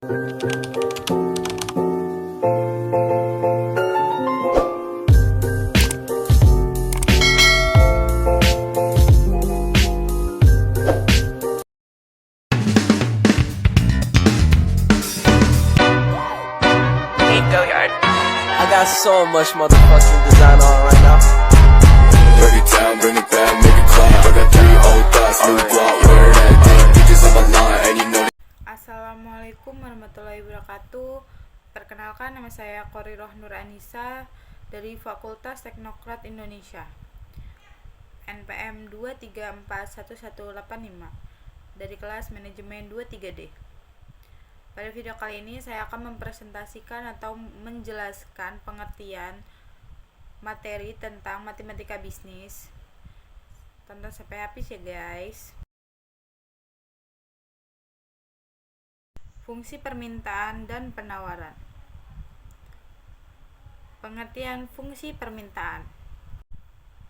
I got so much motherfucking design on right now. Break it down, bring it back, make it clap. I got 3 old thoughts, new guap, wear that thing. Bitches on my line, and you know. Assalamualaikum warahmatullahi wabarakatuh. Perkenalkan, nama saya Qoriroh Nur Anissa dari Fakultas Teknokrat Indonesia, NPM 2341185 dari kelas manajemen 23D. Pada video kali ini saya akan mempresentasikan atau menjelaskan pengertian materi tentang matematika bisnis. Tonton sampai habis ya guys. Fungsi permintaan dan penawaran. Pengertian fungsi permintaan.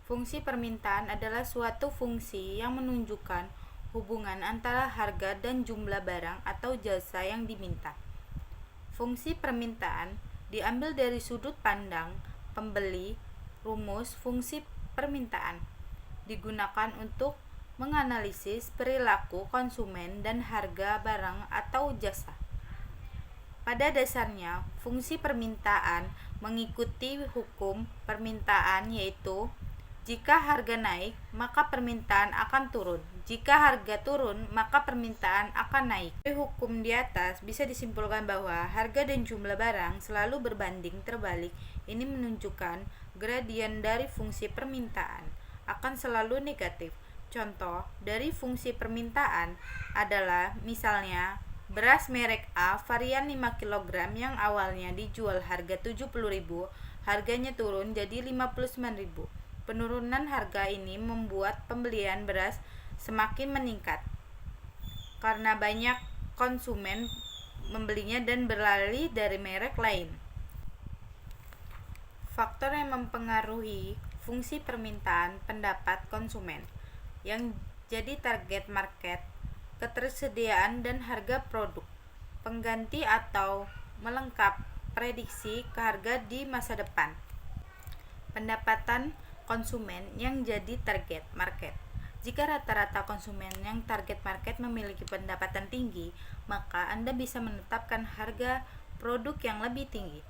Fungsi permintaan adalah suatu fungsi yang menunjukkan hubungan antara harga dan jumlah barang atau jasa yang diminta. Fungsi permintaan diambil dari sudut pandang pembeli. Rumus fungsi permintaan digunakan untuk menganalisis perilaku konsumen dan harga barang atau jasa. Pada dasarnya, fungsi permintaan mengikuti hukum permintaan, yaitu jika harga naik, maka permintaan akan turun. Jika harga turun, maka permintaan akan naik. Dari hukum di atas bisa disimpulkan bahwa harga dan jumlah barang selalu berbanding terbalik. Ini menunjukkan gradien dari fungsi permintaan akan selalu negatif. Contoh dari fungsi permintaan adalah misalnya beras merek A varian 5 kg yang awalnya dijual harga 70.000, harganya turun jadi 59.000. Penurunan harga ini membuat pembelian beras semakin meningkat karena banyak konsumen membelinya dan beralih dari merek lain. Faktor yang mempengaruhi fungsi permintaan pendapat konsumen yang jadi target market, ketersediaan dan harga produk pengganti atau melengkap prediksi ke harga di masa depan. Pendapatan konsumen yang jadi target market. Jika rata-rata konsumen yang target market memiliki pendapatan tinggi, maka Anda bisa menetapkan harga produk yang lebih tinggi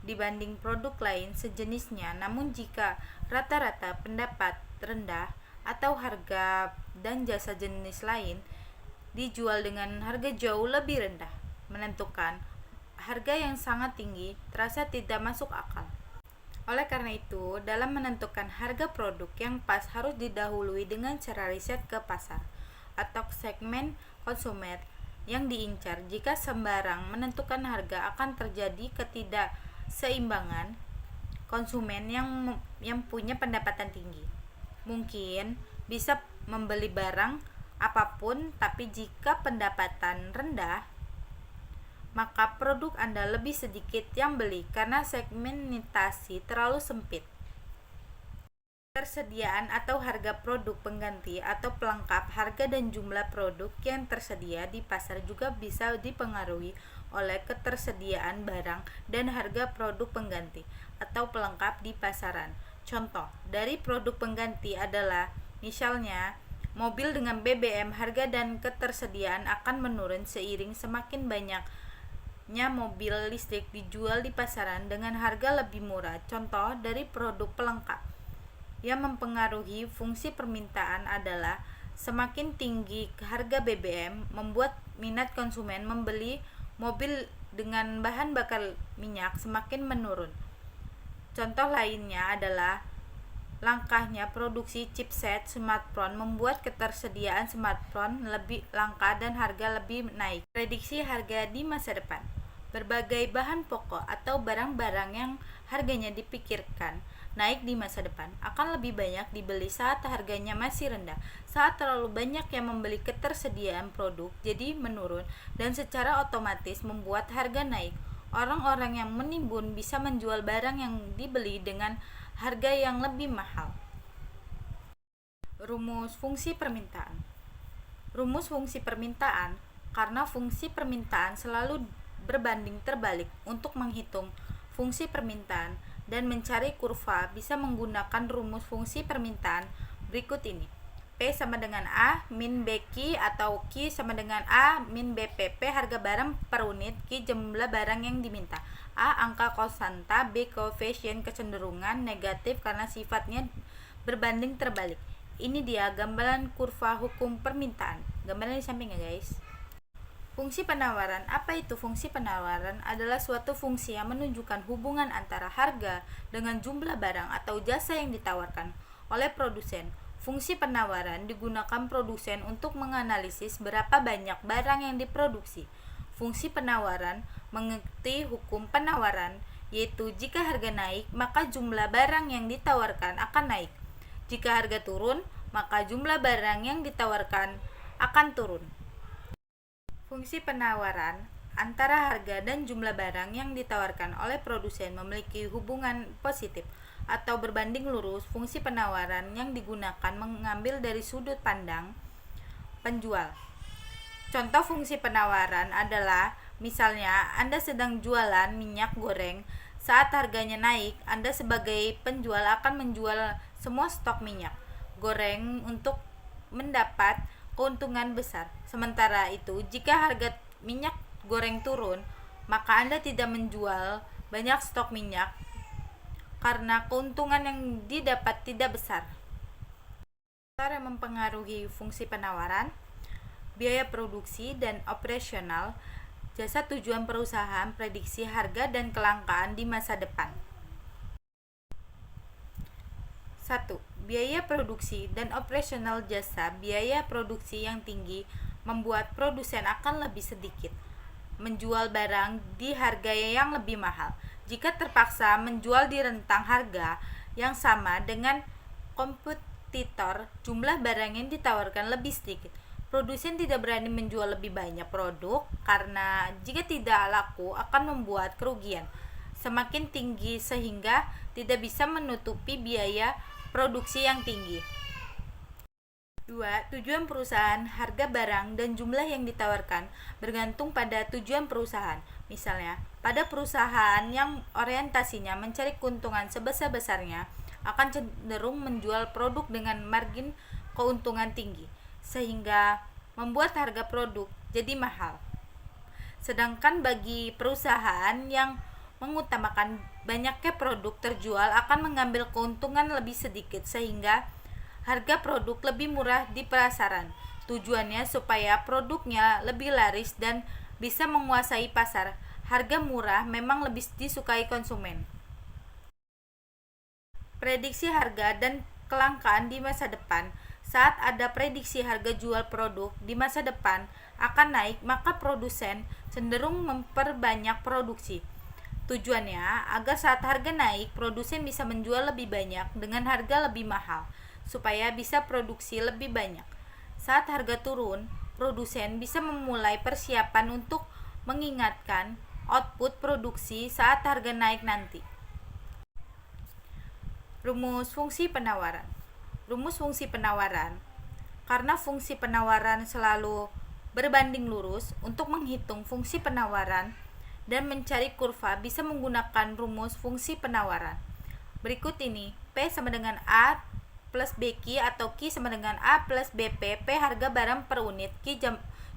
dibanding produk lain sejenisnya. Namun jika rata-rata pendapat rendah atau harga dan jasa jenis lain dijual dengan harga jauh lebih rendah, menentukan harga yang sangat tinggi terasa tidak masuk akal. Oleh karena itu, dalam menentukan harga produk yang pas harus didahului dengan cara riset ke pasar atau segmen konsumen yang diincar. Jika sembarang menentukan harga, akan terjadi ketidakseimbangan konsumen yang punya pendapatan tinggi. Mungkin bisa membeli barang apapun, tapi jika pendapatan rendah, maka produk Anda lebih sedikit yang beli karena segmentasi terlalu sempit. Ketersediaan atau harga produk pengganti atau pelengkap. Harga dan jumlah produk yang tersedia di pasar juga bisa dipengaruhi oleh ketersediaan barang dan harga produk pengganti atau pelengkap di pasaran. Contoh dari produk pengganti adalah misalnya mobil dengan BBM. Harga dan ketersediaan akan menurun seiring semakin banyaknya mobil listrik dijual di pasaran dengan harga lebih murah. Contoh dari produk pelengkap yang mempengaruhi fungsi permintaan adalah semakin tinggi harga BBM membuat minat konsumen membeli mobil dengan bahan bakar minyak semakin menurun. Contoh lainnya adalah langkahnya produksi chipset smartphone membuat ketersediaan smartphone lebih langka dan harga lebih naik. Prediksi harga di masa depan. Berbagai bahan pokok atau barang-barang yang harganya dipikirkan naik di masa depan akan lebih banyak dibeli saat harganya masih rendah. Saat terlalu banyak yang membeli, ketersediaan produk jadi menurun dan secara otomatis membuat harga naik. Orang-orang yang menimbun bisa menjual barang yang dibeli dengan harga yang lebih mahal. Rumus fungsi permintaan. Rumus fungsi permintaan karena fungsi permintaan selalu berbanding terbalik. Untuk menghitung fungsi permintaan dan mencari kurva bisa menggunakan rumus fungsi permintaan berikut ini. P sama dengan A min BQ atau Q sama dengan A min BP. P harga barang per unit, Q jumlah barang yang diminta. A angka konstanta, B koefisien kecenderungan negatif karena sifatnya berbanding terbalik. Ini dia gambaran kurva hukum permintaan. Gambaran di samping ya guys. Fungsi penawaran. Apa itu fungsi penawaran? Adalah suatu fungsi yang menunjukkan hubungan antara harga dengan jumlah barang atau jasa yang ditawarkan oleh produsen. Fungsi penawaran digunakan produsen untuk menganalisis berapa banyak barang yang diproduksi. Fungsi penawaran mengikuti hukum penawaran, yaitu jika harga naik, maka jumlah barang yang ditawarkan akan naik. Jika harga turun, maka jumlah barang yang ditawarkan akan turun. Fungsi penawaran antara harga dan jumlah barang yang ditawarkan oleh produsen memiliki hubungan positif atau berbanding lurus. Fungsi penawaran yang digunakan mengambil dari sudut pandang penjual. Contoh fungsi penawaran adalah misalnya Anda sedang jualan minyak goreng. Saat harganya naik, Anda sebagai penjual akan menjual semua stok minyak goreng untuk mendapat keuntungan besar. Sementara itu, jika harga minyak goreng turun, maka Anda tidak menjual banyak stok minyak karena keuntungan yang didapat tidak besar. Faktor yang mempengaruhi fungsi penawaran: biaya produksi dan operasional, jasa tujuan perusahaan, prediksi harga dan kelangkaan di masa depan. 1. Biaya produksi dan operasional jasa. Biaya produksi yang tinggi membuat produsen akan lebih sedikit menjual barang di harga yang lebih mahal. Jika terpaksa menjual di rentang harga yang sama dengan kompetitor, jumlah barang yang ditawarkan lebih sedikit. Produsen tidak berani menjual lebih banyak produk karena jika tidak laku akan membuat kerugian semakin tinggi sehingga tidak bisa menutupi biaya produksi yang tinggi. 2. Tujuan perusahaan. Harga barang dan jumlah yang ditawarkan bergantung pada tujuan perusahaan. Misalnya, pada perusahaan yang orientasinya mencari keuntungan sebesar-besarnya akan cenderung menjual produk dengan margin keuntungan tinggi, sehingga membuat harga produk jadi mahal. Sedangkan bagi perusahaan yang mengutamakan banyaknya produk terjual akan mengambil keuntungan lebih sedikit sehingga harga produk lebih murah di pasaran. Tujuannya supaya produknya lebih laris dan bisa menguasai pasar. Harga murah memang lebih disukai konsumen. Prediksi harga dan kelangkaan di masa depan. Saat ada prediksi harga jual produk di masa depan akan naik, maka produsen cenderung memperbanyak produksi. Tujuannya agar saat harga naik, produsen bisa menjual lebih banyak dengan harga lebih mahal, supaya bisa produksi lebih banyak. Saat harga turun, produsen bisa memulai persiapan untuk mengingatkan output produksi saat harga naik nanti. Rumus fungsi penawaran. Rumus fungsi penawaran. Karena fungsi penawaran selalu berbanding lurus, untuk menghitung fungsi penawaran dan mencari kurva bisa menggunakan rumus fungsi penawaran. Berikut ini, P sama dengan A plus BQ atau Q sama dengan A plus BP. P harga barang per unit, Q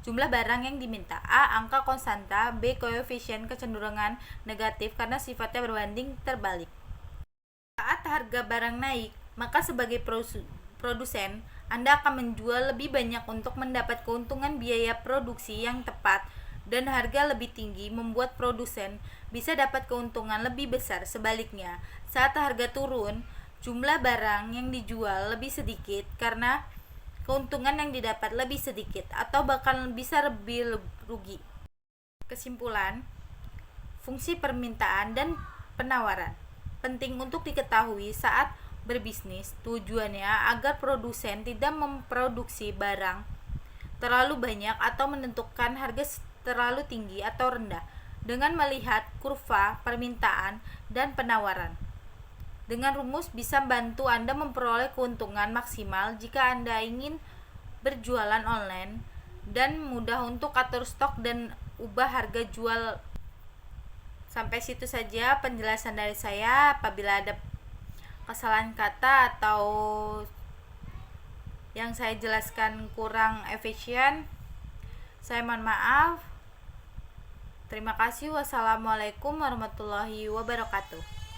jumlah barang yang diminta. A angka konstanta, B koefisien kecenderungan negatif karena sifatnya berbanding terbalik. Saat harga barang naik, maka sebagai produsen, Anda akan menjual lebih banyak untuk mendapat keuntungan biaya produksi yang tepat, dan harga lebih tinggi membuat produsen bisa dapat keuntungan lebih besar. Sebaliknya, saat harga turun, jumlah barang yang dijual lebih sedikit karena keuntungan yang didapat lebih sedikit atau bahkan bisa lebih rugi. Kesimpulan, fungsi permintaan dan penawaran penting untuk diketahui saat berbisnis. Tujuannya agar produsen tidak memproduksi barang terlalu banyak atau menentukan harga terlalu tinggi atau rendah dengan melihat kurva permintaan dan penawaran. Dengan rumus bisa bantu Anda memperoleh keuntungan maksimal jika Anda ingin berjualan online dan mudah untuk atur stok dan ubah harga jual. Sampai situ saja penjelasan dari saya. Apabila ada kesalahan kata atau yang saya jelaskan kurang efisien, saya mohon maaf. Terima kasih. Wassalamualaikum warahmatullahi wabarakatuh.